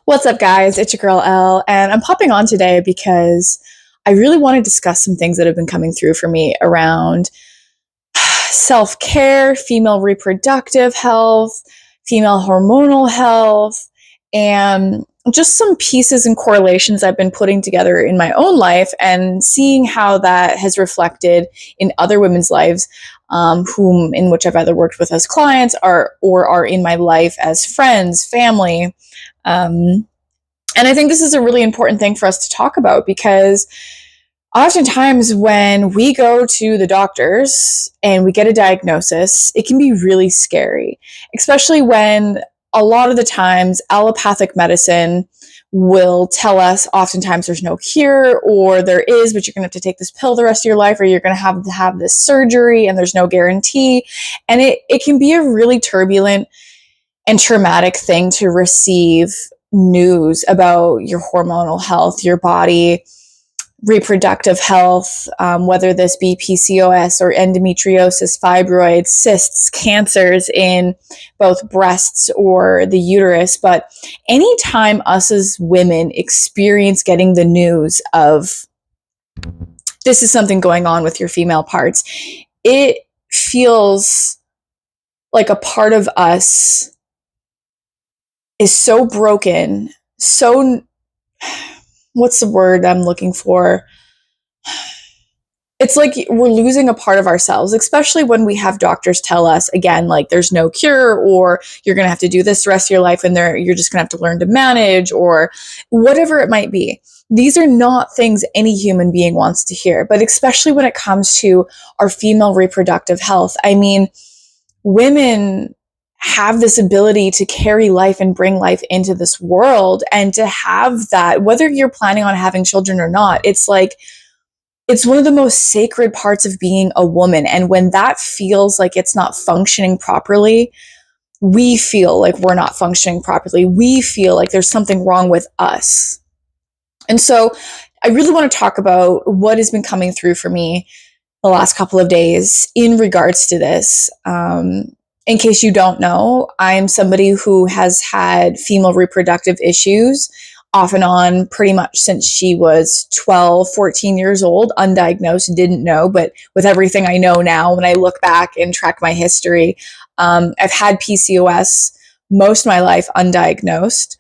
What's up, guys? It's your girl Elle, and I'm popping on today because I really want to discuss some things that have been coming through for me around self care, female reproductive health, female hormonal health, and just some pieces and correlations I've been putting together in my own life and seeing how that has reflected in other women's lives, in which I've either worked with as clients or are in my life as friends, family. Um, and I think this is a really important thing for us to talk about because oftentimes when we go to the doctors and we get a diagnosis, it can be really scary, especially when a lot of the times allopathic medicine will tell us oftentimes there's no cure, or there is, but you're going to have to take this pill the rest of your life, or you're going to have this surgery and there's no guarantee. And it can be a really turbulent and traumatic thing to receive news about your hormonal health, your body, reproductive health, whether this be PCOS or endometriosis, fibroids, cysts, cancers in both breasts or the uterus. But anytime us as women experience getting the news of this is something going on with your female parts, it feels like a part of us is so broken, so, what's the word I'm looking for? It's like we're losing a part of ourselves, especially when we have doctors tell us, again, like there's no cure, or you're going to have to do this the rest of your life, and you're just going to have to learn to manage, or whatever it might be. These are not things any human being wants to hear, but especially when it comes to our female reproductive health. I mean, women have this ability to carry life and bring life into this world, and to have that, whether you're planning on having children or not, it's like, it's one of the most sacred parts of being a woman. And when that feels like it's not functioning properly, we feel like we're not functioning properly. We feel like there's something wrong with us. And so I really want to talk about what has been coming through for me the last couple of days in regards to this. In case you don't know, I'm somebody who has had female reproductive issues off and on pretty much since she was 12, 14 years old, undiagnosed, didn't know. But with everything I know now, when I look back and track my history, I've had PCOS most of my life undiagnosed.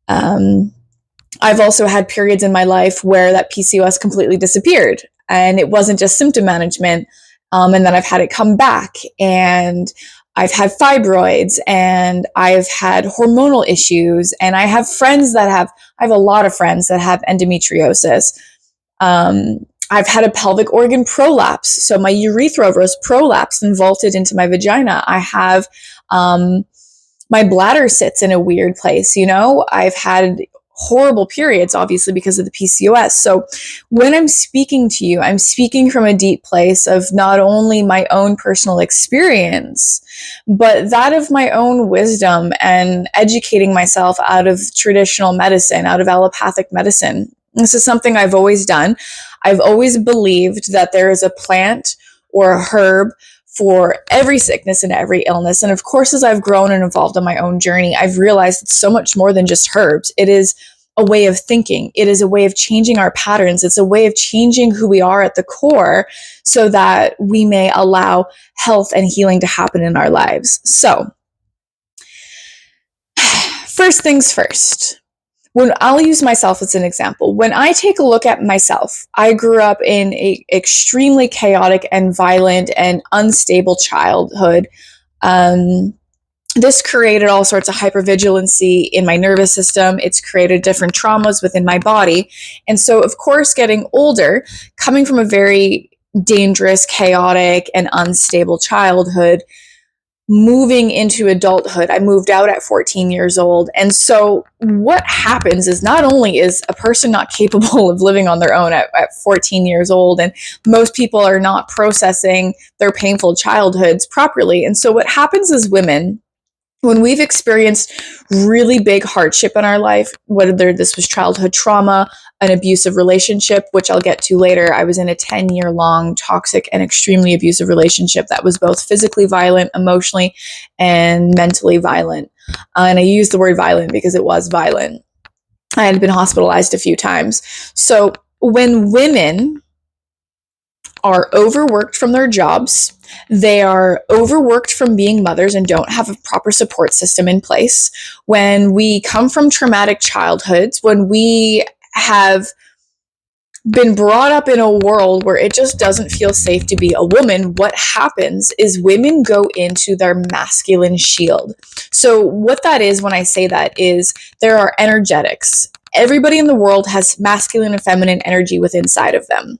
I've also had periods in my life where that PCOS completely disappeared, and it wasn't just symptom management. And then I've had it come back, and I've had fibroids, and I've had hormonal issues, and I have I have a lot of friends that have endometriosis. I've had a pelvic organ prolapse. So my urethra was prolapsed and vaulted into my vagina. I have, my bladder sits in a weird place. I've had horrible periods, obviously, because of the PCOS. So when I'm speaking to you, I'm speaking from a deep place of not only my own personal experience, but that of my own wisdom and educating myself out of traditional medicine, out of allopathic medicine. This is something I've always done. I've always believed that there is a plant or a herb for every sickness and every illness. And of course, as I've grown and evolved on my own journey, I've realized it's so much more than just herbs. It is a way of thinking. It is a way of changing our patterns. It's a way of changing who we are at the core so that we may allow health and healing to happen in our lives. So, first things first. I'll use myself as an example. When I take a look at myself, I grew up in an extremely chaotic and violent and unstable childhood. This created all sorts of hypervigilancy in my nervous system. It's created different traumas within my body. And so, of course, getting older, coming from a very dangerous, chaotic, and unstable childhood, moving into adulthood, I moved out at 14 years old. And so what happens is not only is a person not capable of living on their own at 14 years old, and most people are not processing their painful childhoods properly. And so what happens is women, when we've experienced really big hardship in our life, whether this was childhood trauma, an abusive relationship, which I'll get to later. I was in a 10-year-long toxic and extremely abusive relationship that was both physically violent, emotionally, and mentally violent. And I use the word violent because it was violent. I had been hospitalized a few times. So when women are overworked from their jobs, they are overworked from being mothers and don't have a proper support system in place, when we come from traumatic childhoods, when we have been brought up in a world where it just doesn't feel safe to be a woman, what happens is women go into their masculine shield. So what that is, when I say that, is there are energetics. Everybody in the world has masculine and feminine energy within inside of them.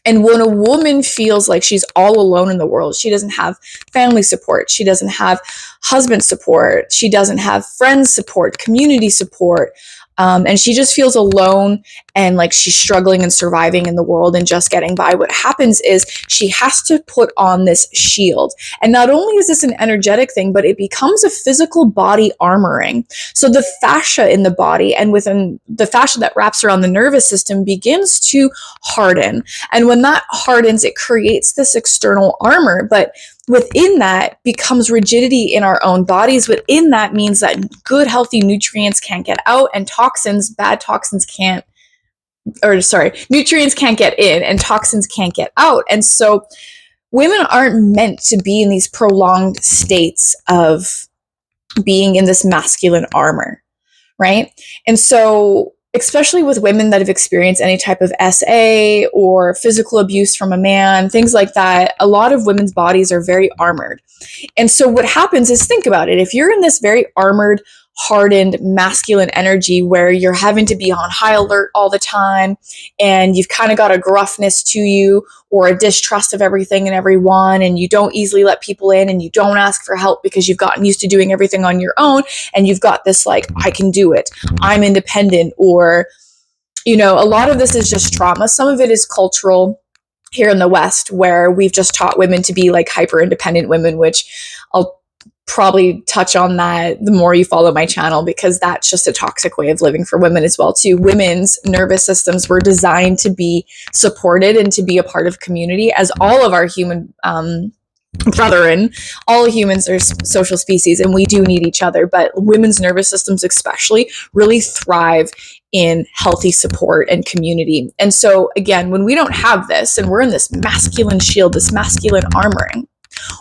And when a woman feels like she's all alone in the world, she doesn't have family support, she doesn't have husband support, she doesn't have friends support, community support, and she just feels alone and like she's struggling and surviving in the world and just getting by. What happens is she has to put on this shield. And not only is this an energetic thing, but it becomes a physical body armoring. So the fascia in the body and within the fascia that wraps around the nervous system begins to harden. And when that hardens, it creates this external armor. But within that becomes rigidity in our own bodies. Within that means that good, healthy nutrients can't get out, and bad toxins nutrients can't get in and toxins can't get out. And so women aren't meant to be in these prolonged states of being in this masculine armor, right? And so especially with women that have experienced any type of SA or physical abuse from a man, things like that, a lot of women's bodies are very armored. And so what happens is, think about it. If you're in this very armored, hardened, masculine energy where you're having to be on high alert all the time, and you've kind of got a gruffness to you or a distrust of everything and everyone, and you don't easily let people in, and you don't ask for help because you've gotten used to doing everything on your own, and you've got this like, I can do it, I'm independent, or, a lot of this is just trauma. Some of it is cultural here in the West, where we've just taught women to be like hyper independent women, which I'll probably touch on that the more you follow my channel, because that's just a toxic way of living for women as well too. Women's nervous systems were designed to be supported and to be a part of community, as all of our human brethren. All humans are social species and we do need each other, but women's nervous systems especially really thrive in healthy support and community. And so again, when we don't have this and we're in this masculine shield, this masculine armoring,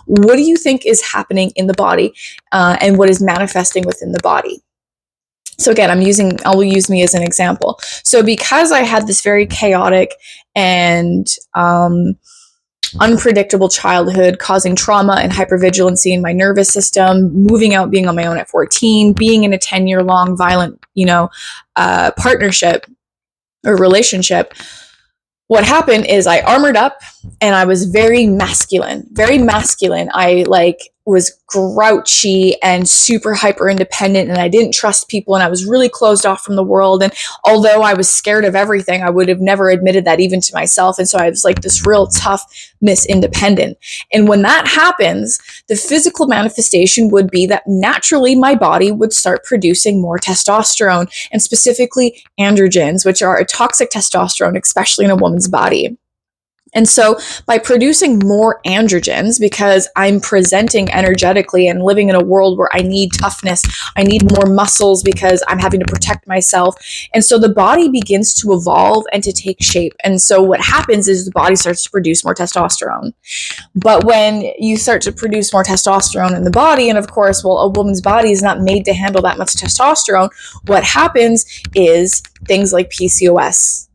what do you think is happening in the body, and what is manifesting within the body? So again, I'll use me as an example. So because I had this very chaotic and unpredictable childhood, causing trauma and hypervigilancy in my nervous system, moving out, being on my own at 14, being in a 10-year-long violent, partnership or relationship, what happened is I armored up and I was very masculine, very masculine. I was grouchy and super hyper independent, and I didn't trust people, and I was really closed off from the world. And although I was scared of everything, I would have never admitted that even to myself. And so I was like this real tough Miss Independent. And when that happens, the physical manifestation would be that naturally my body would start producing more testosterone, and specifically androgens, which are a toxic testosterone, especially in a woman's body. And so by producing more androgens, because I'm presenting energetically and living in a world where I need toughness, I need more muscles because I'm having to protect myself. And so the body begins to evolve and to take shape. And so what happens is the body starts to produce more testosterone. But when you start to produce more testosterone in the body, and of course, well, a woman's body is not made to handle that much testosterone, what happens is things like PCOS,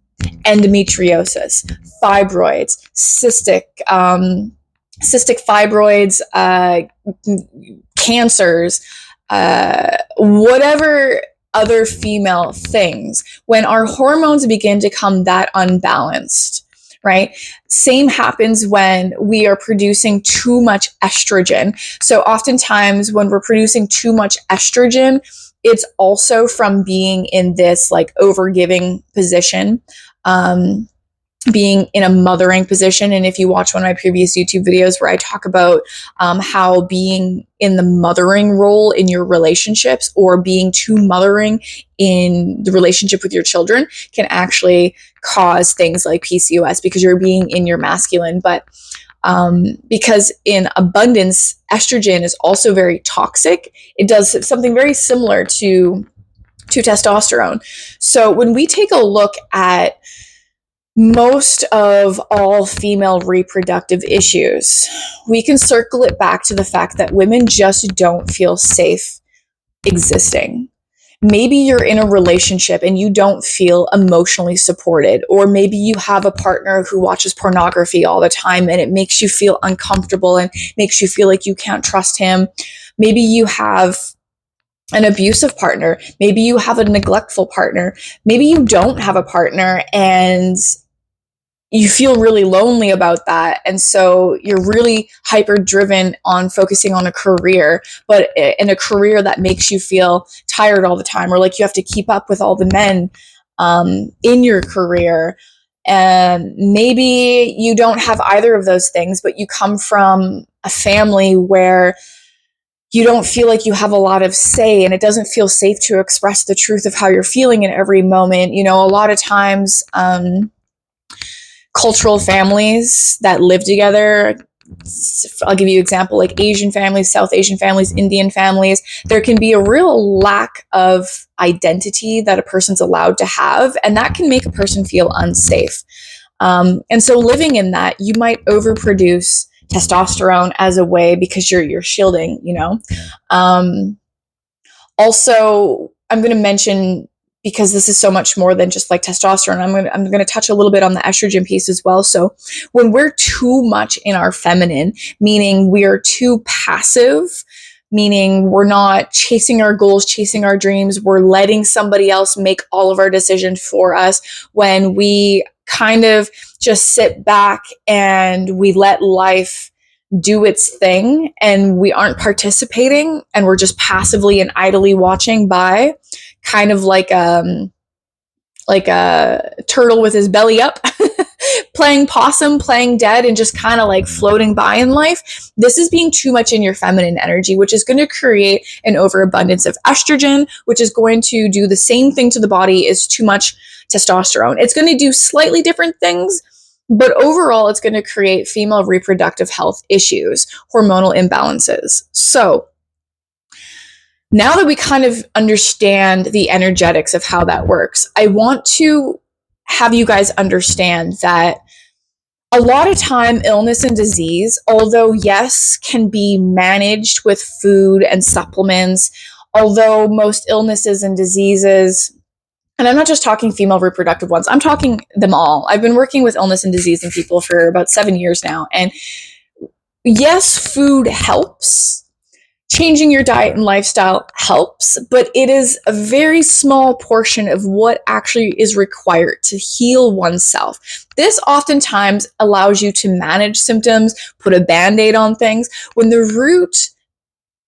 endometriosis, fibroids, cystic fibroids, cancers, whatever other female things, when our hormones begin to come that unbalanced, right? Same happens when we are producing too much estrogen. So oftentimes when we're producing too much estrogen, it's also from being in this like overgiving position, being in a mothering position. And if you watch one of my previous YouTube videos where I talk about how being in the mothering role in your relationships, or being too mothering in the relationship with your children, can actually cause things like PCOS, because you're being in your masculine. But because in abundance, estrogen is also very toxic. It does something very similar to to testosterone. So when we take a look at most of all female reproductive issues, we can circle it back to the fact that women just don't feel safe existing. Maybe you're in a relationship and you don't feel emotionally supported, or maybe you have a partner who watches pornography all the time and it makes you feel uncomfortable and makes you feel like you can't trust him. Maybe you have an abusive partner. Maybe you have a neglectful partner. Maybe you don't have a partner and you feel really lonely about that. And so you're really hyper driven on focusing on a career, but in a career that makes you feel tired all the time, or like you have to keep up with all the men in your career. And maybe you don't have either of those things, but you come from a family where you don't feel like you have a lot of say, and it doesn't feel safe to express the truth of how you're feeling in every moment. You know, a lot of times, cultural families that live together, I'll give you an example, like Asian families, South Asian families, Indian families, there can be a real lack of identity that a person's allowed to have, and that can make a person feel unsafe. And so living in that, you might overproduce testosterone as a way because you're shielding, you know. Also, I'm going to mention, because this is so much more than just like testosterone, I'm going to touch a little bit on the estrogen piece as well. So when we're too much in our feminine, meaning we are too passive, meaning we're not chasing our goals, chasing our dreams, we're letting somebody else make all of our decisions for us, when we kind of just sit back and we let life do its thing and we aren't participating and we're just passively and idly watching by, kind of like a turtle with his belly up, playing possum, playing dead, and just kind of like floating by in life. This is being too much in your feminine energy, which is going to create an overabundance of estrogen, which is going to do the same thing to the body as too much testosterone. It's going to do slightly different things, but overall, it's going to create female reproductive health issues, hormonal imbalances. So now that we kind of understand the energetics of how that works, I want to have you guys understand that a lot of time, illness and disease, although yes, can be managed with food and supplements, although most illnesses and diseases, and I'm not just talking female reproductive ones, I'm talking them all. I've been working with illness and disease in people for about 7 years now. And yes, food helps. Changing your diet and lifestyle helps, but it is a very small portion of what actually is required to heal oneself. This oftentimes allows you to manage symptoms, put a band-aid on things, when the root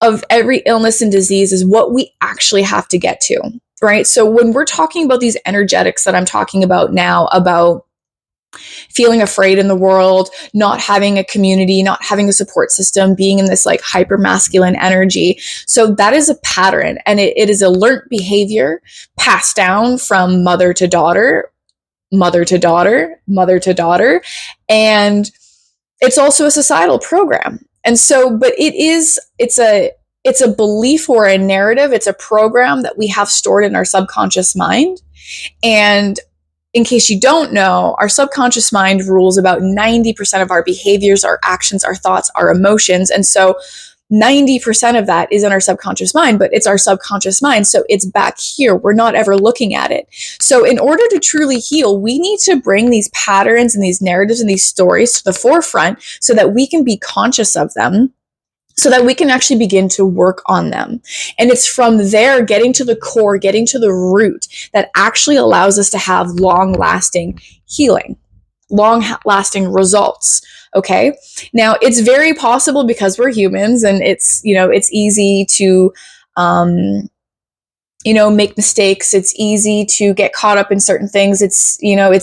of every illness and disease is what we actually have to get to, right? So when we're talking about these energetics that I'm talking about now, about feeling afraid in the world, not having a community, not having a support system, being in this like hyper masculine energy. So that is a pattern, and it is a learned behavior passed down from mother to daughter, mother to daughter, mother to daughter. And it's also a societal program. And so, but it's a belief or a narrative. It's a program that we have stored in our subconscious mind. And in case you don't know, our subconscious mind rules about 90% of our behaviors, our actions, our thoughts, our emotions. And so 90% of that is in our subconscious mind, but it's our subconscious mind. So it's back here. We're not ever looking at it. So in order to truly heal, we need to bring these patterns and these narratives and these stories to the forefront so that we can be conscious of them, so that we can actually begin to work on them. And it's from there, getting to the core, getting to the root, that actually allows us to have long-lasting healing, long-lasting results. Okay. Now, it's very possible, because we're humans, and it's easy to, make mistakes. It's easy to get caught up in certain things. It's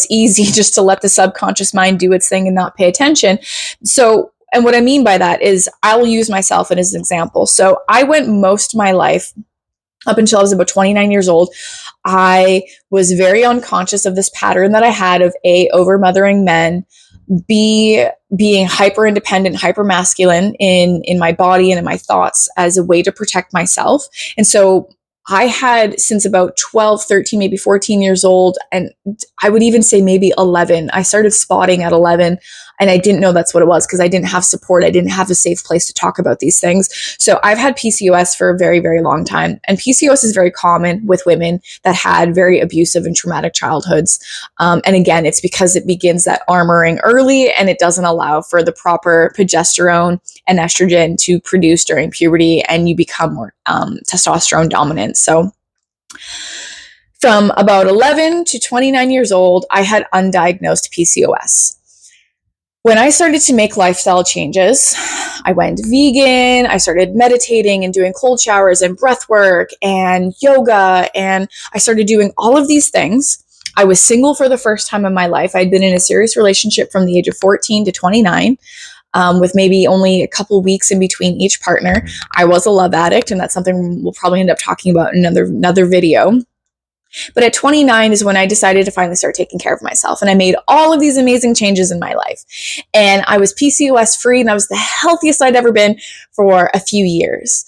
easy just to let the subconscious mind do its thing and not pay attention. So, and what I mean by that is, I will use myself as an example. So I went most of my life, up until I was about 29 years old, I was very unconscious of this pattern that I had of A, over-mothering men, B, being hyper independent, hyper masculine in my body and in my thoughts as a way to protect myself. And so I had since about 12, 13, maybe 14 years old. And I would even say maybe 11. I started spotting at 11 and I didn't know that's what it was because I didn't have support. I didn't have a safe place to talk about these things. So I've had PCOS for a very, very long time. And PCOS is very common with women that had very abusive and traumatic childhoods. And again, it's because it begins that armoring early and it doesn't allow for the proper progesterone and estrogen to produce during puberty, and you become more testosterone dominant. So from about 11 to 29 years old, I had undiagnosed PCOS. When I started to make lifestyle changes, I went vegan, I started meditating and doing cold showers and breath work and yoga, and I started doing all of these things. I was single for the first time in my life. I'd been in a serious relationship from the age of 14 to 29. With maybe only a couple weeks in between each partner. I was a love addict, and that's something we'll probably end up talking about in another video. But at 29 is when I decided to finally start taking care of myself. And I made all of these amazing changes in my life. And I was PCOS free, and I was the healthiest I'd ever been for a few years.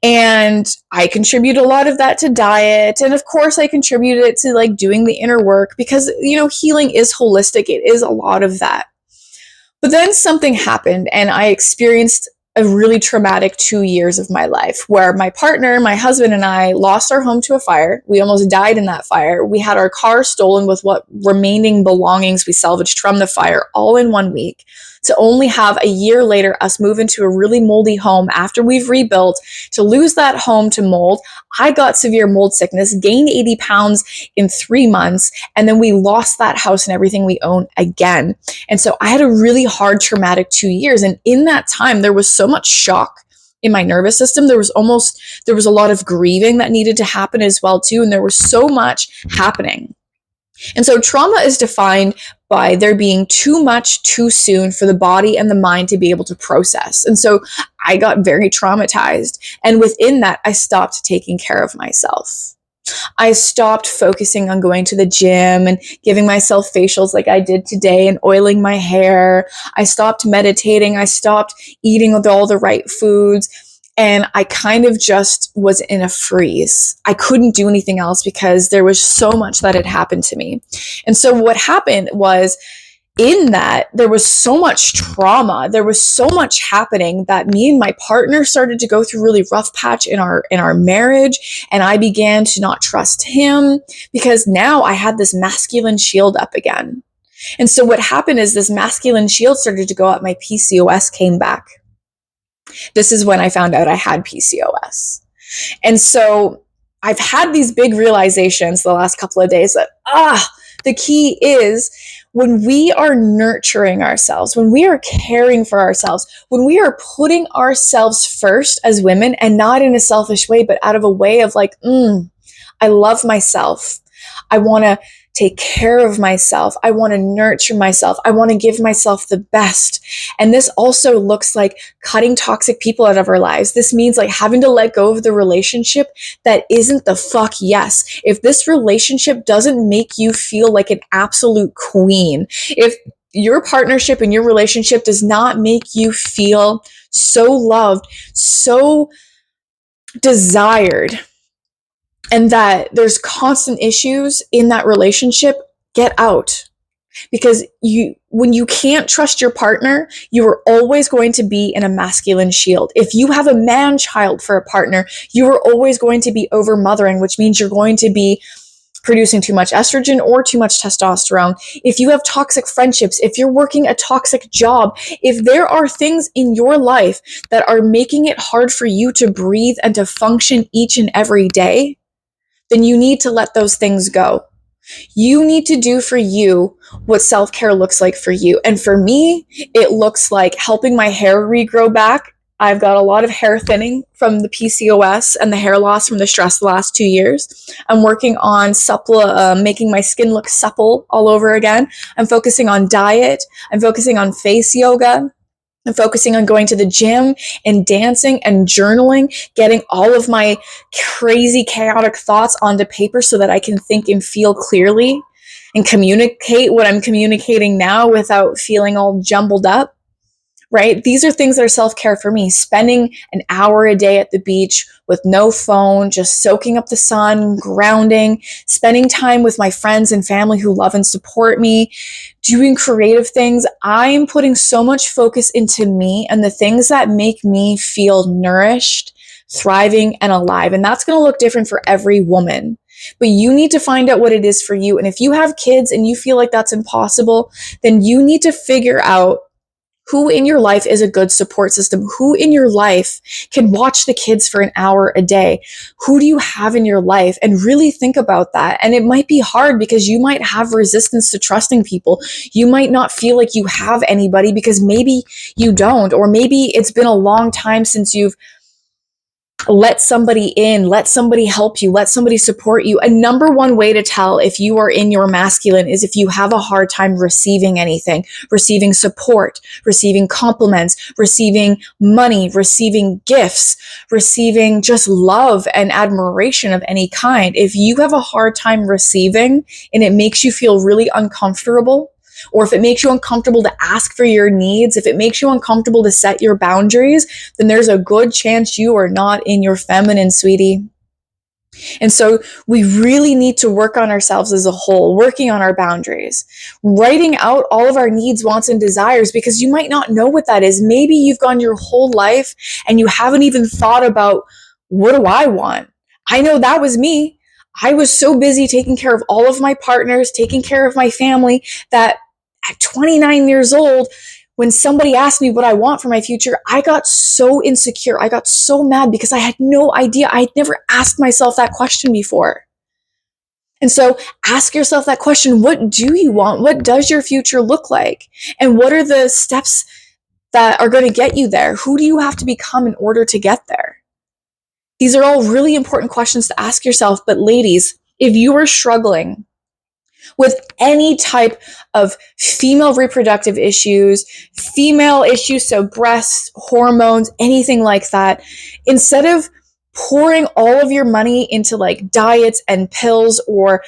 And I contribute a lot of that to diet. And of course, I contributed it to like doing the inner work because, healing is holistic. It is a lot of that. But then something happened, and I experienced a really traumatic 2 years of my life where my partner, my husband, and I lost our home to a fire. We almost died in that fire. We had our car stolen with what remaining belongings we salvaged from the fire all in 1 week, to only have a year later us move into a really moldy home after we've rebuilt, to lose that home to mold. I got severe mold sickness, gained 80 pounds in 3 months, and then we lost that house and everything we own again. And so I had a really hard, traumatic 2 years. And in that time, there was so much shock in my nervous system. There was a lot of grieving that needed to happen as well, too. And there was so much happening. And so trauma is defined by there being too much too soon for the body and the mind to be able to process. And so I got very traumatized. And within that, I stopped taking care of myself. I stopped focusing on going to the gym and giving myself facials like I did today and oiling my hair. I stopped meditating. I stopped eating all the right foods. And I kind of just was in a freeze. I couldn't do anything else because there was so much that had happened to me. And so what happened was, in that, there was so much trauma. There was so much happening that me and my partner started to go through a really rough patch in our marriage. And I began to not trust him because now I had this masculine shield up again. And so what happened is this masculine shield started to go up. My PCOS came back. This is when I found out I had PCOS. And so I've had these big realizations the last couple of days that, the key is when we are nurturing ourselves, when we are caring for ourselves, when we are putting ourselves first as women, and not in a selfish way, but out of a way of like, I love myself. I want to take care of myself. I want to nurture myself. I want to give myself the best. And this also looks like cutting toxic people out of our lives. This means like having to let go of the relationship that isn't the fuck yes. If this relationship doesn't make you feel like an absolute queen, if your partnership and your relationship does not make you feel so loved, so desired, and that there's constant issues in that relationship, get out. Because when you can't trust your partner, you are always going to be in a masculine shield. If you have a man child for a partner, you are always going to be over mothering, which means you're going to be producing too much estrogen or too much testosterone. If you have toxic friendships, if you're working a toxic job, if there are things in your life that are making it hard for you to breathe and to function each and every day, then you need to let those things go. You need to do for you what self-care looks like for you. And for me, it looks like helping my hair regrow back. I've got a lot of hair thinning from the PCOS and the hair loss from the stress the last 2 years. I'm working on making my skin look supple all over again. I'm focusing on diet. I'm focusing on face yoga. I'm focusing on going to the gym and dancing and journaling, getting all of my crazy, chaotic thoughts onto paper so that I can think and feel clearly and communicate what I'm communicating now without feeling all jumbled up. right? These are things that are self-care for me. Spending an hour a day at the beach with no phone, just soaking up the sun, grounding, spending time with my friends and family who love and support me, doing creative things. I'm putting so much focus into me and the things that make me feel nourished, thriving, and alive. And that's going to look different for every woman. But you need to find out what it is for you. And if you have kids and you feel like that's impossible, then you need to figure out who in your life is a good support system? Who in your life can watch the kids for an hour a day? Who do you have in your life? And really think about that. And it might be hard because you might have resistance to trusting people. You might not feel like you have anybody because maybe you don't, or maybe it's been a long time since you've let somebody in, let somebody help you, let somebody support you. A number one way to tell if you are in your masculine is if you have a hard time receiving anything, receiving support, receiving compliments, receiving money, receiving gifts, receiving just love and admiration of any kind. If you have a hard time receiving and it makes you feel really uncomfortable, or if it makes you uncomfortable to ask for your needs, if it makes you uncomfortable to set your boundaries, then there's a good chance you are not in your feminine, sweetie. And so we really need to work on ourselves as a whole, working on our boundaries, writing out all of our needs, wants, and desires, because you might not know what that is. Maybe you've gone your whole life and you haven't even thought about, what do I want? I know that was me. I was so busy taking care of all of my partners, taking care of my family, that at 29 years old, when somebody asked me what I want for my future, I got so insecure. I got so mad because I had no idea. I had never asked myself that question before. And so ask yourself that question. What do you want? What does your future look like? And what are the steps that are going to get you there? Who do you have to become in order to get there? These are all really important questions to ask yourself. But ladies, if you are struggling with any type of female reproductive issues, so breasts, hormones, anything like that, instead of pouring all of your money into like diets and pills, or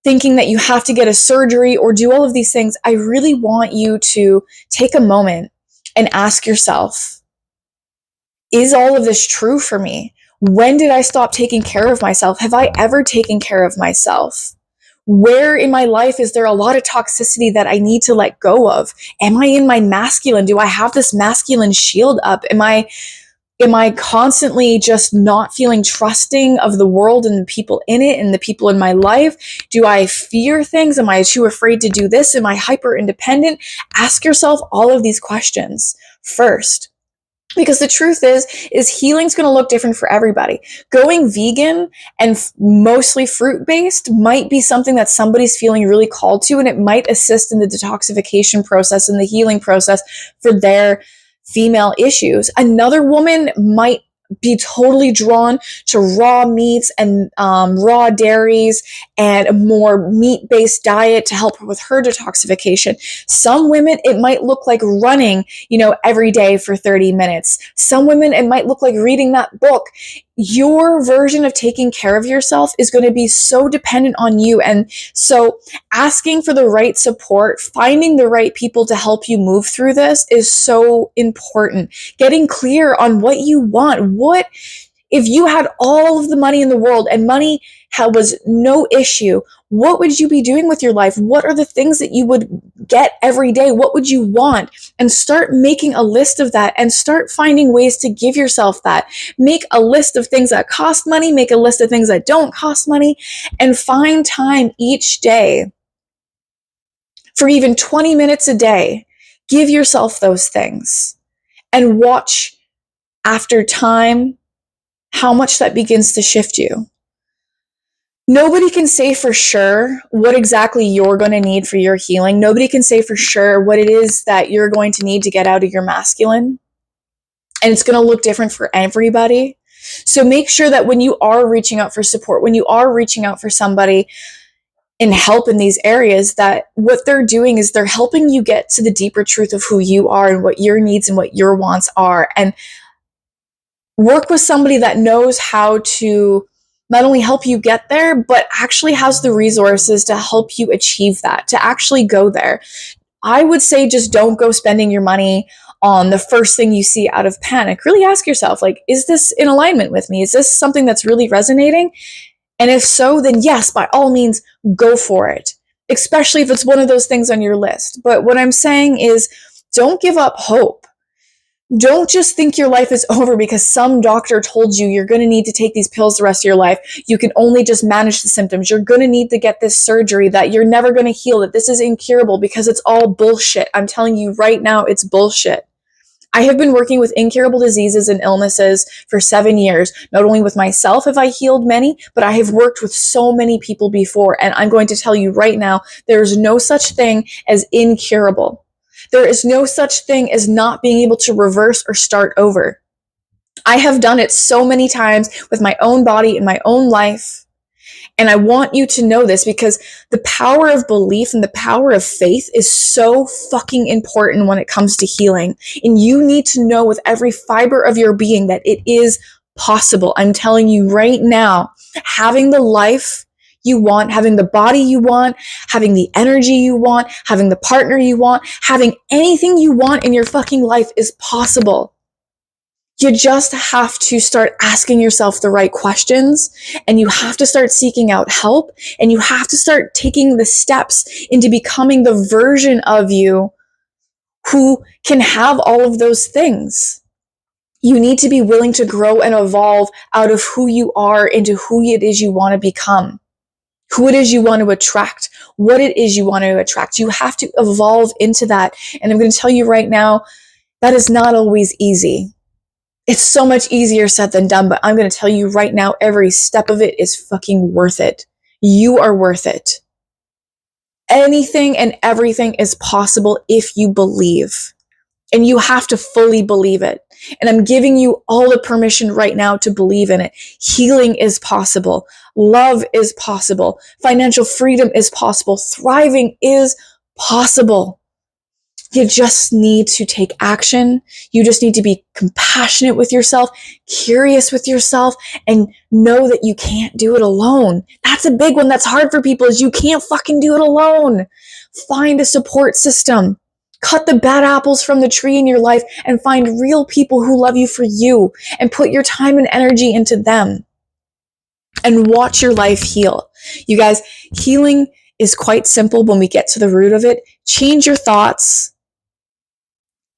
thinking that you have to get a surgery or do all of these things, I really want you to take a moment and ask yourself, is all of this true for me? When did I stop taking care of myself? Have I ever taken care of myself? Where in my life is there a lot of toxicity that I need to let go of? Am I in my masculine? Do I have this masculine shield up? Am I constantly just not feeling trusting of the world and the people in it and the people in my life? Do I fear things? Am I too afraid to do this? Am I hyper independent? Ask yourself all of these questions first. Because the truth is healing's going to look different for everybody. Going vegan and mostly fruit-based might be something that somebody's feeling really called to, and it might assist in the detoxification process and the healing process for their female issues. Another woman might be totally drawn to raw meats and raw dairies and a more meat-based diet to help her with her detoxification. Some women, it might look like running, every day for 30 minutes. Some women, it might look like reading that book. Your version of taking care of yourself is going to be so dependent on you. And so asking for the right support, finding the right people to help you move through this is so important. Getting clear on what you want. What if you had all of the money in the world and money was no issue? What would you be doing with your life? What are the things that you would get every day? What would you want? And start making a list of that and start finding ways to give yourself that. Make a list of things that cost money, make a list of things that don't cost money, and find time each day for even 20 minutes a day. Give yourself those things and watch after time how much that begins to shift you. Nobody can say for sure what exactly you're going to need for your healing. Nobody can say for sure what it is that you're going to need to get out of your masculine. And it's going to look different for everybody. So make sure that when you are reaching out for support, when you are reaching out for somebody in help in these areas, that what they're doing is they're helping you get to the deeper truth of who you are and what your needs and what your wants are. And work with somebody that knows how to not only help you get there, but actually has the resources to help you achieve that, to actually go there. I would say just don't go spending your money on the first thing you see out of panic. Really ask yourself, like, is this in alignment with me? Is this something that's really resonating? And if so, then yes, by all means, go for it, especially if it's one of those things on your list. But what I'm saying is, don't give up hope. Don't just think your life is over because some doctor told you you're going to need to take these pills the rest of your life. You can only just manage the symptoms. You're going to need to get this surgery, that you're never going to heal, that this is incurable, because it's all bullshit. I'm telling you right now, it's bullshit. I have been working with incurable diseases and illnesses for 7 years. Not only with myself have I healed many, but I have worked with so many people before. And I'm going to tell you right now, there is no such thing as incurable. There is no such thing as not being able to reverse or start over. I have done it so many times with my own body in my own life. And I want you to know this, because the power of belief and the power of faith is so fucking important when it comes to healing. And you need to know with every fiber of your being that it is possible. I'm telling you right now, having the life you want, having the body you want, having the energy you want, having the partner you want, having anything you want in your fucking life is possible. You just have to start asking yourself the right questions, and you have to start seeking out help, and you have to start taking the steps into becoming the version of you who can have all of those things. You need to be willing to grow and evolve out of who you are into who it is you want to become, who it is you want to attract, what it is you want to attract. You have to evolve into that. And I'm going to tell you right now, that is not always easy. It's so much easier said than done, but I'm going to tell you right now, every step of it is fucking worth it. You are worth it. Anything and everything is possible if you believe. And you have to fully believe it. And I'm giving you all the permission right now to believe in it. Healing is possible. Love is possible. Financial freedom is possible. Thriving is possible. You just need to take action. You just need to be compassionate with yourself, curious with yourself, and know that you can't do it alone. That's a big one that's hard for people, is you can't fucking do it alone. Find a support system. Cut the bad apples from the tree in your life and find real people who love you for you, and put your time and energy into them and watch your life heal. You guys, healing is quite simple when we get to the root of it. Change your thoughts.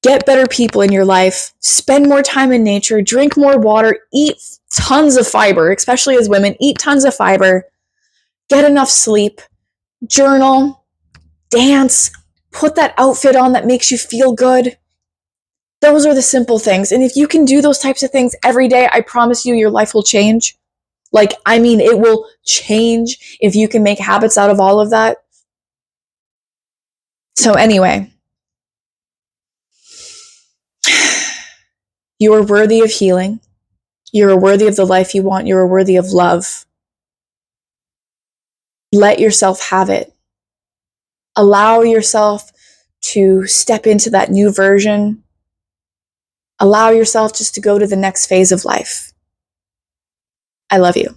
Get better people in your life, spend more time in nature, drink more water, eat tons of fiber, especially as women, eat tons of fiber, get enough sleep, journal, dance, put that outfit on that makes you feel good. Those are the simple things. And if you can do those types of things every day, I promise you your life will change. It will change if you can make habits out of all of that. So anyway, you are worthy of healing. You are worthy of the life you want. You are worthy of love. Let yourself have it. Allow yourself to step into that new version. Allow yourself just to go to the next phase of life. I love you.